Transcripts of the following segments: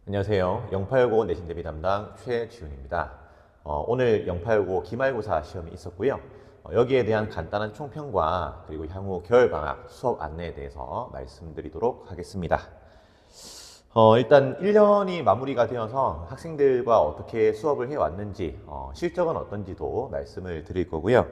안녕하세요. 0865 내신 대비 담당 최지훈입니다. 오늘 0865 기말고사 시험이 있었고요. 여기에 대한 간단한 총평과 그리고 향후 겨울방학 수업 안내에 대해서 말씀드리도록 하겠습니다. 일단 1년이 마무리가 되어서 학생들과 어떻게 수업을 해왔는지, 실적은 어떤지도 말씀을 드릴 거고요.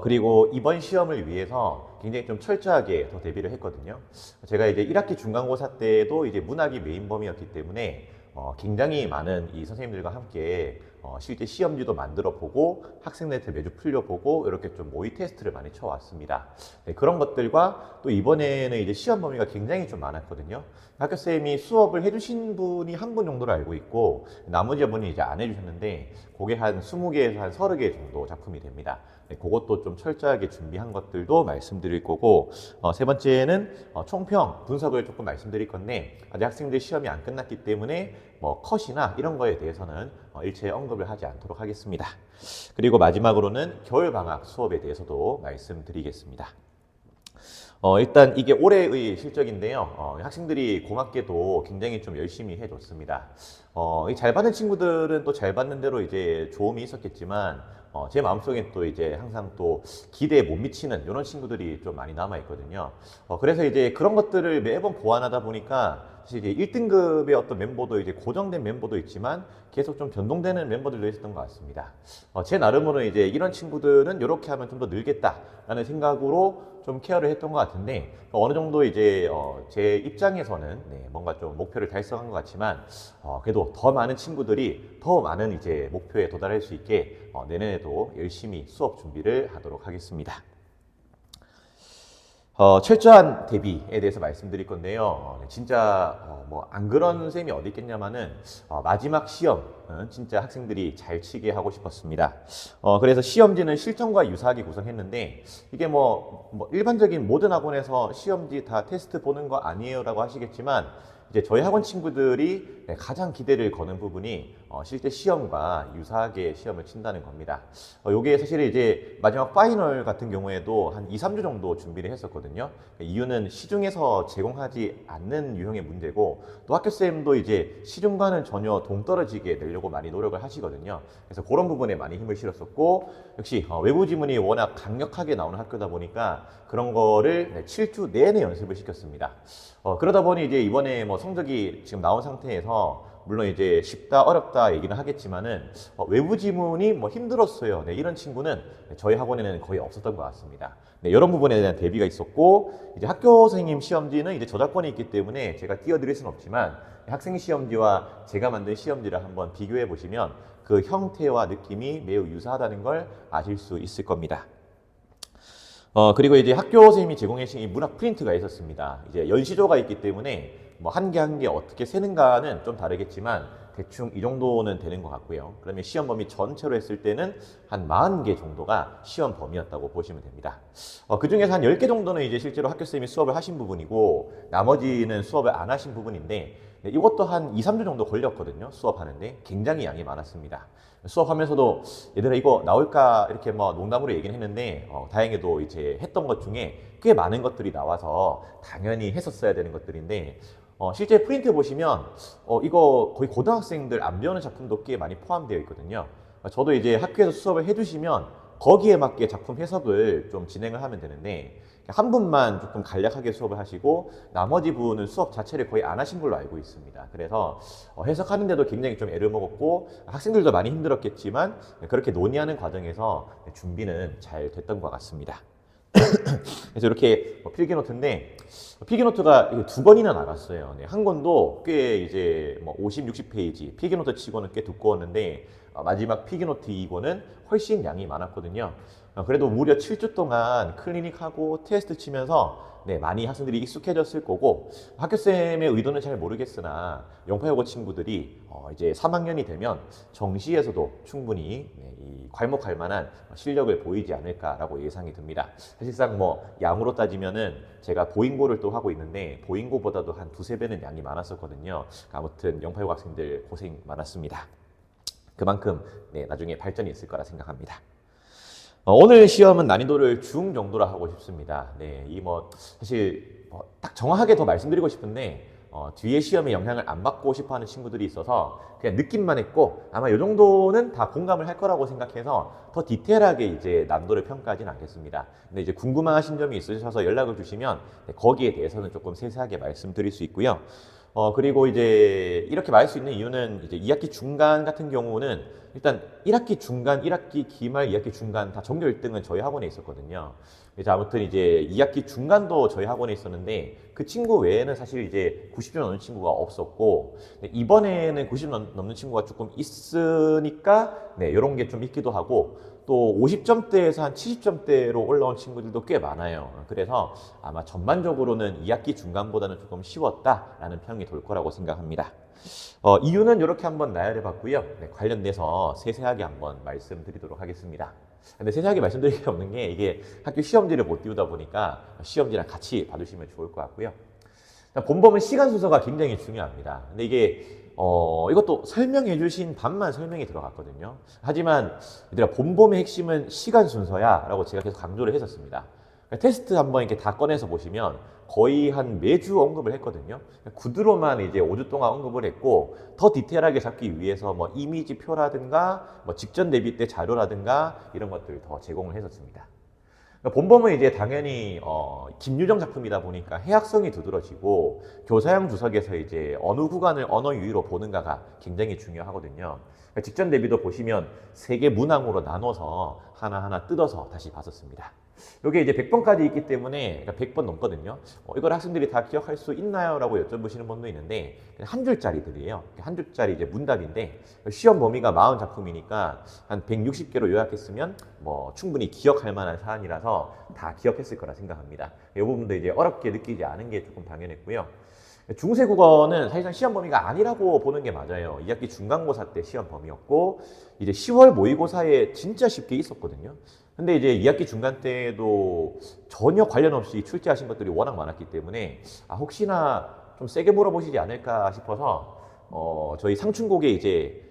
그리고 이번 시험을 위해서 굉장히 좀 철저하게 더 대비를 했거든요. 제가 이제 1학기 중간고사 때도 이제 문학이 메인 범위였기 때문에 굉장히 많은 이 선생님들과 함께 실제 시험지도 만들어 보고 학생들한테 매주 풀려보고 이렇게 좀 모의 테스트를 많이 쳐왔습니다. 네, 그런 것들과 또 이번에는 이제 시험 범위가 굉장히 좀 많았거든요. 학교쌤이 수업을 해주신 분이 한 분 정도로 알고 있고 나머지 분이 이제 안 해주셨는데 그게 한 20개에서 한 30개 정도 작품이 됩니다. 네, 그것도 좀 철저하게 준비한 것들도 말씀드릴 거고 세 번째는 총평 분석을 조금 말씀드릴 건데 아직 학생들 시험이 안 끝났기 때문에 뭐 컷이나 이런 거에 대해서는 일체 언급을 하지 않도록 하겠습니다. 그리고 마지막으로는 겨울방학 수업에 대해서도 말씀드리겠습니다. 일단 이게 올해의 실적인데요. 학생들이 고맙게도 굉장히 좀 열심히 해줬습니다. 잘 받는 친구들은 또 잘 받는 대로 이제 조음이 있었겠지만, 제 마음속엔 또 이제 항상 또 기대에 못 미치는 이런 친구들이 좀 많이 남아있거든요. 그래서 이제 그런 것들을 매번 보완하다 보니까 사실 이제 1등급의 어떤 멤버도 이제 고정된 멤버도 있지만 계속 좀 변동되는 멤버들도 있었던 것 같습니다. 제 나름으로는 이제 이런 친구들은 이렇게 하면 좀 더 늘겠다라는 생각으로 좀 케어를 했던 것 같은데 어느 정도 이제 제 입장에서는 뭔가 좀 목표를 달성한 것 같지만 그래도 더 많은 친구들이 더 많은 이제 목표에 도달할 수 있게 내년에도 열심히 수업 준비를 하도록 하겠습니다. 철저한 대비에 대해서 말씀드릴 건데요. 진짜 뭐 안 그런 셈이 어디 있겠냐마는 마지막 시험은 진짜 학생들이 잘 치게 하고 싶었습니다. 그래서 시험지는 실전과 유사하게 구성했는데 이게 뭐 일반적인 모든 학원에서 시험지 다 테스트 보는 거 아니에요라고 하시겠지만 이제 저희 학원 친구들이 가장 기대를 거는 부분이 실제 시험과 유사하게 시험을 친다는 겁니다. 요게 사실 이제 마지막 파이널 같은 경우에도 한 2, 3주 정도 준비를 했었거든요. 이유는 시중에서 제공하지 않는 유형의 문제고 또 학교쌤도 이제 시중과는 전혀 동떨어지게 내려고 많이 노력을 하시거든요. 그래서 그런 부분에 많이 힘을 실었었고 역시 외부 지문이 워낙 강력하게 나오는 학교다 보니까 그런 거를 7주 내내 연습을 시켰습니다. 그러다 보니 이제 이번에 뭐 성적이 지금 나온 상태에서 물론 이제 쉽다 어렵다 얘기는 하겠지만은 외부 지문이 뭐 힘들었어요. 이런 친구는 저희 학원에는 거의 없었던 것 같습니다. 이런 부분에 대한 대비가 있었고 이제 학교 선생님 시험지는 이제 저작권이 있기 때문에 제가 띄워드릴 수는 없지만 학생 시험지와 제가 만든 시험지를 한번 비교해 보시면 그 형태와 느낌이 매우 유사하다는 걸 아실 수 있을 겁니다. 그리고 이제 학교 선생님이 제공해 주신 이 문학 프린트가 있었습니다. 이제 연시조가 있기 때문에 뭐 한 개 한 개 어떻게 세는가는 좀 다르겠지만 대충 이 정도는 되는 것 같고요. 그러면 시험 범위 전체로 했을 때는 한 40개 정도가 시험 범위였다고 보시면 됩니다. 그 중에서 한 10개 정도는 이제 실제로 학교 선생님이 수업을 하신 부분이고 나머지는 수업을 안 하신 부분인데 이것도 한 2, 3주 정도 걸렸거든요. 수업하는데 굉장히 양이 많았습니다. 수업하면서도 얘들아 이거 나올까 이렇게 뭐 농담으로 얘기는 했는데 다행히도 이제 했던 것 중에 꽤 많은 것들이 나와서 당연히 했었어야 되는 것들인데 실제 프린트 보시면 이거 거의 고등학생들 안 배우는 작품도 꽤 많이 포함되어 있거든요. 저도 이제 학교에서 수업을 해주시면 거기에 맞게 작품 해석을 좀 진행을 하면 되는데 한 분만 조금 간략하게 수업을 하시고 나머지 분은 수업 자체를 거의 안 하신 걸로 알고 있습니다. 그래서 해석하는데도 굉장히 좀 애를 먹었고 학생들도 많이 힘들었겠지만 그렇게 논의하는 과정에서 준비는 잘 됐던 것 같습니다. 그래서 이렇게 필기노트인데 필기노트가 두 번이나 나갔어요. 한 권도 꽤 이제 뭐 50, 60페이지 필기노트 치고는 꽤 두꺼웠는데 마지막 필기노트 2권은 훨씬 양이 많았거든요. 그래도 무려 7주 동안 클리닉하고 테스트 치면서 많이 학생들이 익숙해졌을 거고 학교쌤의 의도는 잘 모르겠으나 0859 친구들이 이제 3학년이 되면 정시에서도 충분히 이 괄목할 만한 실력을 보이지 않을까라고 예상이 듭니다. 사실상 뭐 양으로 따지면은 제가 보잉고를 또 하고 있는데 보잉고보다도 한 두세 배는 양이 많았었거든요. 아무튼 0859 학생들 고생 많았습니다. 그만큼 나중에 발전이 있을 거라 생각합니다. 오늘 시험은 난이도를 중 정도로 하고 싶습니다. 이 뭐 사실 딱 정확하게 더 말씀드리고 싶은데 뒤에 시험에 영향을 안 받고 싶어 하는 친구들이 있어서 그냥 느낌만 했고 아마 이 정도는 다 공감을 할 거라고 생각해서 더 디테일하게 이제 난도를 평가하진 않겠습니다. 근데 이제 궁금하신 점이 있으셔서 연락을 주시면 거기에 대해서는 조금 세세하게 말씀드릴 수 있고요. 그리고 이제 이렇게 말할 수 있는 이유는 이제 2학기 중간 같은 경우는 일단 1학기 중간, 1학기 기말, 2학기 중간 다 전교 1등은 저희 학원에 있었거든요. 그래서 아무튼 이제 2학기 중간도 저희 학원에 있었는데 그 친구 외에는 사실 이제 90점 넘는 친구가 없었고 이번에는 90 넘는 친구가 조금 있으니까 네, 이런 게 좀 있기도 하고 또 50점대에서 한 70점대로 올라온 친구들도 꽤 많아요. 그래서 아마 전반적으로는 2학기 중간보다는 조금 쉬웠다라는 평이 돌 거라고 생각합니다. 이유는 이렇게 한번 나열해 봤고요. 네, 관련돼서 세세하게 한번 말씀드리도록 하겠습니다. 근데 세세하게 말씀드릴 게 없는 게 이게 학교 시험지를 못 띄우다 보니까 시험지랑 같이 봐주시면 좋을 것 같고요. 본범은 시간 순서가 굉장히 중요합니다. 근데 이게 이것도 설명해 주신 반만 설명이 들어갔거든요. 하지만 얘들아 본범의 핵심은 시간 순서야 라고 제가 계속 강조를 했었습니다. 테스트 한번 이렇게 다 꺼내서 보시면 거의 한 매주 언급을 했거든요. 구두로만 이제 5주 동안 언급을 했고 더 디테일하게 잡기 위해서 뭐 이미지 표라든가 뭐 직전 대비 때 자료라든가 이런 것들을 더 제공을 했었습니다. 본범은 이제 당연히 김유정 작품이다 보니까 해학성이 두드러지고 교사형 주석에서 이제 어느 구간을 언어 유희로 보는가가 굉장히 중요하거든요. 직전 대비도 보시면 3개 문항으로 나눠서 하나하나 뜯어서 다시 봤었습니다. 이게 이제 100번까지 있기 때문에 100번 넘거든요. 이걸 학생들이 다 기억할 수 있나요? 라고 여쭤보시는 분도 있는데 한 줄짜리들이에요. 한 줄짜리 이제 문답인데 시험 범위가 40작품이니까 한 160개로 요약했으면 뭐 충분히 기억할 만한 사안이라서 다 기억했을 거라 생각합니다. 이 부분도 이제 어렵게 느끼지 않은 게 조금 당연했고요. 중세국어는 사실상 시험 범위가 아니라고 보는 게 맞아요. 2학기 중간고사 때 시험 범위였고 이제 10월 모의고사에 진짜 쉽게 있었거든요. 근데 이제 2학기 중간 때에도 전혀 관련 없이 출제하신 것들이 워낙 많았기 때문에 혹시나 좀 세게 물어보시지 않을까 싶어서 저희 상춘곡에 이제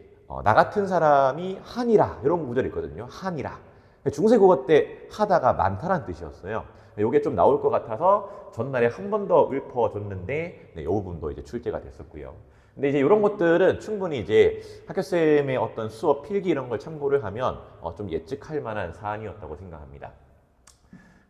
나 같은 사람이 한이라 이런 구절이 있거든요. 한이라. 중세국어 때 하다가 많다란 뜻이었어요. 이게 좀 나올 것 같아서 전날에 한 번 더 읊어줬는데 이 부분도 이제 출제가 됐었고요. 근데 이제 이런 것들은 충분히 이제 학교쌤의 어떤 수업 필기 이런 걸 참고를 하면 좀 예측할 만한 사안이었다고 생각합니다.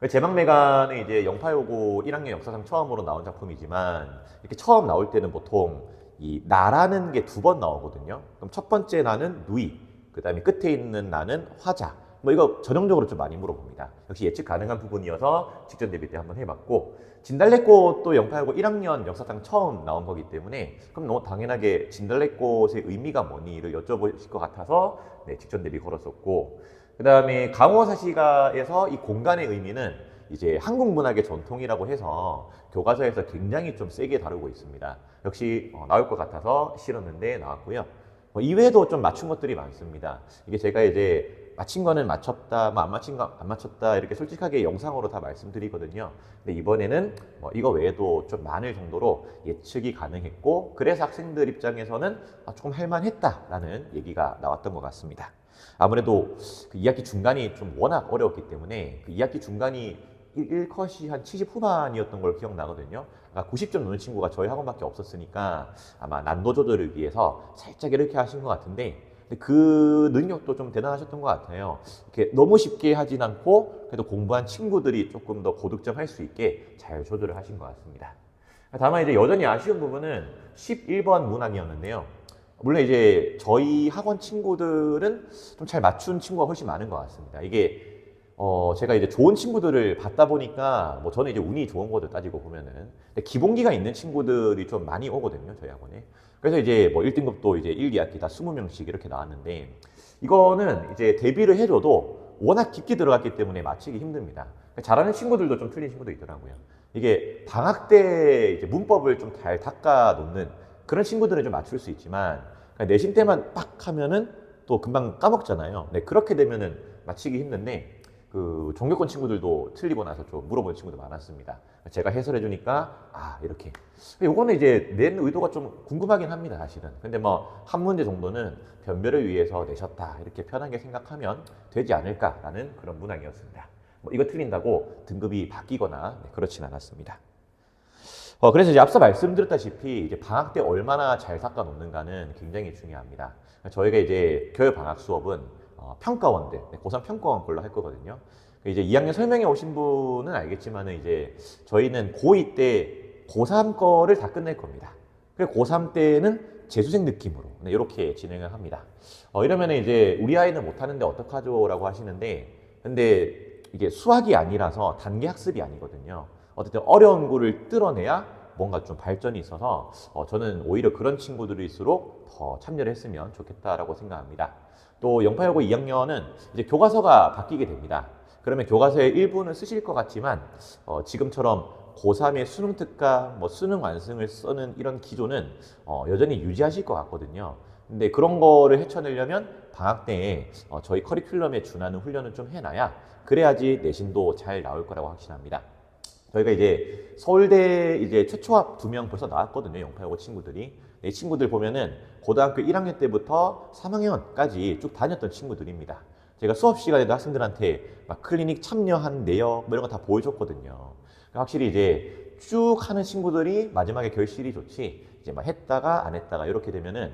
제방매간은 이제 0859 1학년 역사상 처음으로 나온 작품이지만 이렇게 처음 나올 때는 보통 이 나라는 게 2번 나오거든요. 그럼 첫 번째 나는 누이, 그 다음에 끝에 있는 나는 화자. 뭐 이거 전형적으로 좀 많이 물어봅니다. 역시 예측 가능한 부분이어서 직전 대비 때 한번 해봤고 진달래꽃도 0859 1학년 역사상 처음 나온 거기 때문에 그럼 너무 당연하게 진달래꽃의 의미가 뭐니를 여쭤보실 것 같아서 네, 직전 대비 걸었었고 그 다음에 강호사시가에서 이 공간의 의미는 이제 한국 문학의 전통이라고 해서 교과서에서 굉장히 좀 세게 다루고 있습니다. 역시 나올 것 같아서 실었는데 나왔고요. 이외에도 좀 맞춘 것들이 많습니다. 이게 제가 이제 맞힌 거는 맞췄다, 뭐 안 맞힌 거 안 맞췄다 이렇게 솔직하게 영상으로 다 말씀드리거든요. 근데 이번에는 뭐 이거 외에도 좀 많을 정도로 예측이 가능했고 그래서 학생들 입장에서는 조금 할만했다라는 얘기가 나왔던 것 같습니다. 아무래도 그 2학기 중간이 좀 워낙 어려웠기 때문에 그 2학기 중간이 1컷이 한 70 후반이었던 걸 기억나거든요. 그러니까 90점 넘는 친구가 저희 학원밖에 없었으니까 아마 난도 조절을 위해서 살짝 이렇게 하신 것 같은데 그 능력도 좀 대단하셨던 것 같아요. 이렇게 너무 쉽게 하진 않고 그래도 공부한 친구들이 조금 더 고득점 할 수 있게 잘 조절을 하신 것 같습니다. 다만 이제 여전히 아쉬운 부분은 11번 문항이었는데요. 물론 이제 저희 학원 친구들은 좀 잘 맞춘 친구가 훨씬 많은 것 같습니다. 이게 제가 이제 좋은 친구들을 봤다 보니까 뭐 저는 이제 운이 좋은 거죠 따지고 보면은 근데 기본기가 있는 친구들이 좀 많이 오거든요 저희 학원에. 그래서 이제 뭐 1등급도 이제 1, 2학기 다 20명씩 이렇게 나왔는데 이거는 이제 대비를 해줘도 워낙 깊게 들어갔기 때문에 맞히기 힘듭니다. 잘하는 친구들도 좀 틀린 친구도 있더라고요. 이게 방학 때 이제 문법을 좀 잘 닦아 놓는 그런 친구들은 좀 맞출 수 있지만 내신 때만 빡 하면은 또 금방 까먹잖아요. 네, 그렇게 되면은 맞히기 힘든데 그 종교권 친구들도 틀리고 나서 좀 물어보는 친구도 많았습니다. 제가 해설해 주니까 이렇게 요거는 이제 낸 의도가 좀 궁금하긴 합니다 사실은. 근데 뭐 한 문제 정도는 변별을 위해서 내셨다 이렇게 편하게 생각하면 되지 않을까라는 그런 문항이었습니다. 뭐 이거 틀린다고 등급이 바뀌거나 그렇진 않았습니다. 그래서 이제 앞서 말씀드렸다시피 이제 방학 때 얼마나 잘 닦아 놓는가는 굉장히 중요합니다. 저희가 이제 겨울 방학 수업은 평가원들, 고3 평가원 걸로 할 거거든요. 이제 2학년 설명회 오신 분은 알겠지만은 이제 저희는 고2 때 고3 거를 다 끝낼 겁니다. 그리고 고3 때는 재수생 느낌으로 이렇게 진행을 합니다. 이러면 이제 우리 아이는 못하는데 어떡하죠? 라고 하시는데, 근데 이게 수학이 아니라서 단계 학습이 아니거든요. 어쨌든 어려운 거를 뚫어내야 뭔가 좀 발전이 있어서 저는 오히려 그런 친구들일수록 더 참여를 했으면 좋겠다라고 생각합니다. 또 영파여고 2학년은 이제 교과서가 바뀌게 됩니다. 그러면 교과서의 일부는 쓰실 것 같지만 지금처럼 고3의 수능 특강, 뭐 수능 완승을 쓰는 이런 기조는 여전히 유지하실 것 같거든요. 근데 그런 거를 헤쳐내려면 방학 때에 저희 커리큘럼에 준하는 훈련을 좀 해놔야 그래야지 내신도 잘 나올 거라고 확신합니다. 저희가 이제 서울대 이제 최초 합 2명 벌써 나왔거든요. 영파여고 친구들이. 이 친구들 보면은 고등학교 1학년 때부터 3학년까지 쭉 다녔던 친구들입니다. 제가 수업 시간에도 학생들한테 막 클리닉 참여한 내역 뭐 이런 거 다 보여줬거든요. 확실히 이제 쭉 하는 친구들이 마지막에 결실이 좋지, 이제 막 했다가 안 했다가 이렇게 되면은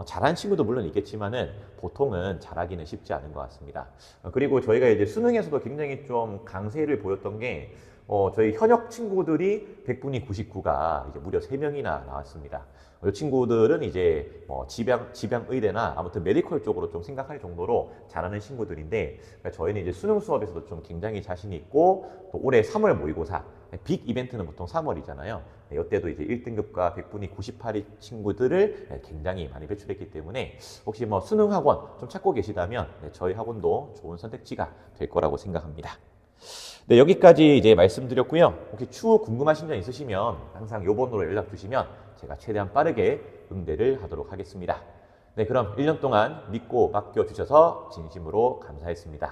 잘하는 친구도 물론 있겠지만은 보통은 잘하기는 쉽지 않은 것 같습니다. 그리고 저희가 이제 수능에서도 굉장히 좀 강세를 보였던 게 저희 현역 친구들이 100분이 99가 이제 무려 3명이나 나왔습니다. 이 친구들은 이제 지방의대나 아무튼 메디컬 쪽으로 좀 생각할 정도로 잘하는 친구들인데, 그러니까 저희는 이제 수능 수업에서도 좀 굉장히 자신 있고, 또 올해 3월 모의고사 빅 이벤트는 보통 3월이잖아요. 이때도 이제 1등급과 100분이 98이 친구들을 굉장히 많이 배출했기 때문에 혹시 뭐 수능 학원 좀 찾고 계시다면 저희 학원도 좋은 선택지가 될 거라고 생각합니다. 네, 여기까지 이제 말씀드렸고요. 혹시 추후 궁금하신 점 있으시면 항상 요 번호로 연락 주시면 제가 최대한 빠르게 응대를 하도록 하겠습니다. 네, 그럼 1년 동안 믿고 맡겨주셔서 진심으로 감사했습니다.